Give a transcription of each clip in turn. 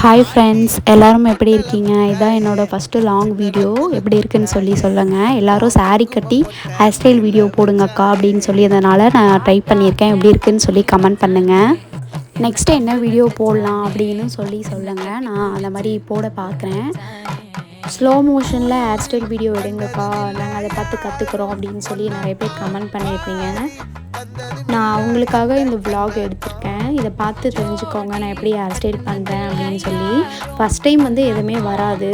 Hi friends, எல்லோரும் எப்படி இருக்கீங்க? இதான் என்னோடய ஃபஸ்ட்டு லாங் வீடியோ. எப்படி இருக்குன்னு சொல்லுங்கள். எல்லோரும் சாரீ கட்டி ஹேர் ஸ்டைல் வீடியோ போடுங்கக்கா அப்படின்னு சொல்லியதுனால நான் ட்ரை பண்ணியிருக்கேன். எப்படி இருக்குன்னு சொல்லி கமெண்ட் பண்ணுங்கள். நெக்ஸ்ட்டு என்ன வீடியோ போடலாம் அப்படின்னு சொல்லுங்கள். நான் அந்த மாதிரி போட பார்க்குறேன். ஸ்லோ மோஷனில் ஹேர் ஸ்டைல் வீடியோ எடுங்கக்கா, நாங்கள் அதை பார்த்து கற்றுக்குறோம் அப்படின்னு சொல்லி நிறைய பேர் கமெண்ட் பண்ணியிருந்தீங்க. நான் அவங்களுக்காக இந்த vlog எடுத்திருக்கேன். இதை பார்த்து தெரிஞ்சுக்கோங்க நான் எப்படி ஹேர் ஸ்டைல் பண்ணுறேன் அப்படின்னு சொல்லி. ஃபஸ்ட் டைம் எதுவுமே வராது,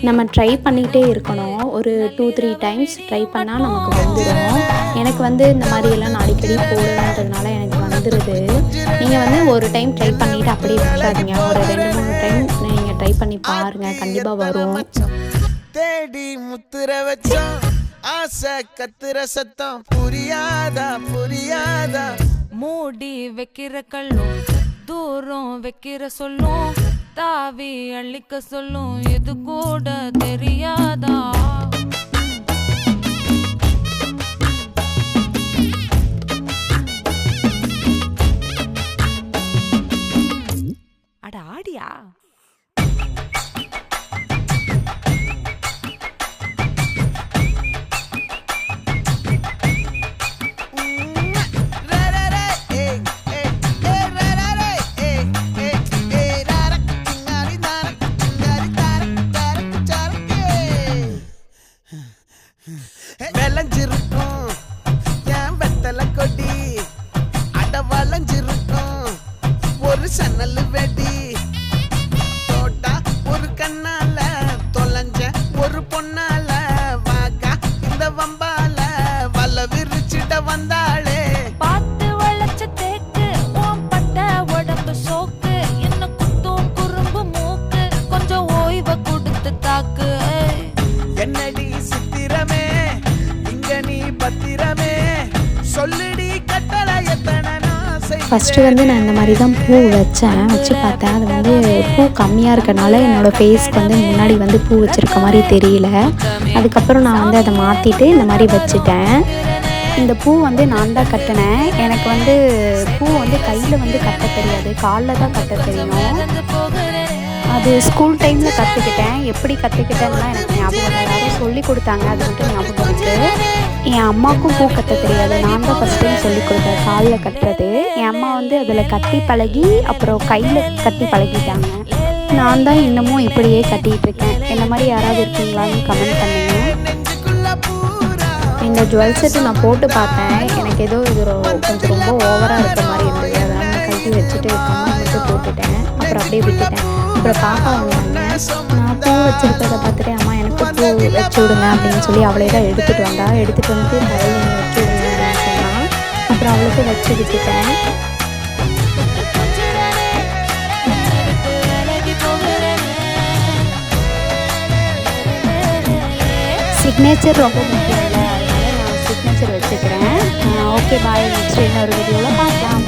நம்ம ட்ரை பண்ணிகிட்டே இருக்கணும். ஒரு 2-3 டைம்ஸ் ட்ரை பண்ணால் நமக்கு வந்துடும். எனக்கு இந்த மாதிரியெல்லாம் நான் அடிக்கடி போடுறதுனால எனக்கு வந்துடுது. நீங்கள் ஒரு டைம் ட்ரை பண்ணிவிட்டு அப்படியே விட்டுறாதீங்க. ஒரு 2-3 டைம் நீங்கள் ட்ரை பண்ணி பாருங்கள், கண்டிப்பாக வரும். தேடி முத்துற வச்சோம் ஆசை கத்துற சத்தம் புரியாதா புரியாதா. மூடி வைக்கிற கல்லும் தூரம் வைக்கிற சொல்லும் தாவி அள்ளிக்க சொல்லும் இது கூட தெரியாதா. அட ஆடியா. விளைஞ்சிருக்கும் என் வெத்தலை கொடி, அட வளைஞ்சிருக்கும் ஒரு சன்னல் வெடி, தோட்டா ஒரு கண்ணால தொலைஞ்ச ஒரு பொண்ணால வாகா இந்த வம்பால வல விரிச்சிட வந்தாளே. பார்த்து வளைச்ச தேக்கு ஓம் பட்ட உடம்பு சோக்கு என்ன குத்தும் குறும்பு மூக்கு கொஞ்சம் ஓய்வை கொடுத்து தாக்கு. என்னடி சித்திரமே இங்க நீ பத்திரமே சொல்லுடி கட்டளை எத்தனை ஃபஸ்ட்டு நான் இந்த மாதிரி தான் பூ வச்சு பார்த்தேன். அது பூ கம்மியாக இருக்கனால என்னோடய ஃபேஸ்க்கு முன்னாடி பூ வச்சுருக்க மாதிரி தெரியல. அதுக்கப்புறம் நான் அதை மாற்றிட்டு இந்த மாதிரி வச்சுட்டேன். இந்த பூ நான் தான் கட்டினேன். எனக்கு பூ கையில் கட்ட தெரியாது, காலில் தான் கட்ட தெரியும். அது ஸ்கூல் டைமில் கற்றுக்கிட்டேன். எப்படி கற்றுக்கிட்டேன்னா எனக்கு ஞாபகம் இல்லை, யாரும் சொல்லி கொடுத்தாங்க, அது மட்டும் ஞாபகம் இருக்குது. என் அம்மாவுக்கும் பூ கட்ட தெரியாது, நான் தான் ஃபஸ்ட் டைம் சொல்லி கொடுத்தேன் காலில் கட்டுறது. என் அம்மா அதில் கட்டி பழகி அப்புறம் கையில் கட்டி பழகிட்டாங்க. நான் தான் இன்னமும் இப்படியே கட்டிகிட்ருக்கேன். என்ன மாதிரி யாராவது இருக்கீங்களான்னு கமெண்ட் பண்ணுங்கள். இந்த ஜுவல் செட்டு நான் போட்டு பார்த்தேன், எனக்கு ஏதோ இது கொஞ்சம் ரொம்ப ஓவராக இருக்க மாதிரி இருந்தது. அதனால் நான் கட்டி வச்சுட்டு கம்மல் மட்டும் போட்டுட்டேன். அப்புறம் அப்படியே விட்டுட்டேன். அப்புறம் பாப்பா வந்தாங்க, நான் பூ வச்சுருக்கிறத பார்த்துட்டு அம்மா எனக்கு பூ வச்சு விடுங்க அப்படின்னு சொல்லி அவளே தான் எடுத்துகிட்டு வந்து தலையில் வச்சு விடுங்க அப்படின்னு சொன்னால் அப்புறம் அவளுக்கு வச்சு விட்டுட்டேன். சிக்னேச்சர் ரொம்ப முக்கியம் இல்லை, அதனால நான் சிக்னேச்சர் வச்சுக்கிறேன். ஓகே பாய், நெக்ஸ்ட் இன்னொரு வீடியோவில் பார்க்கலாம்.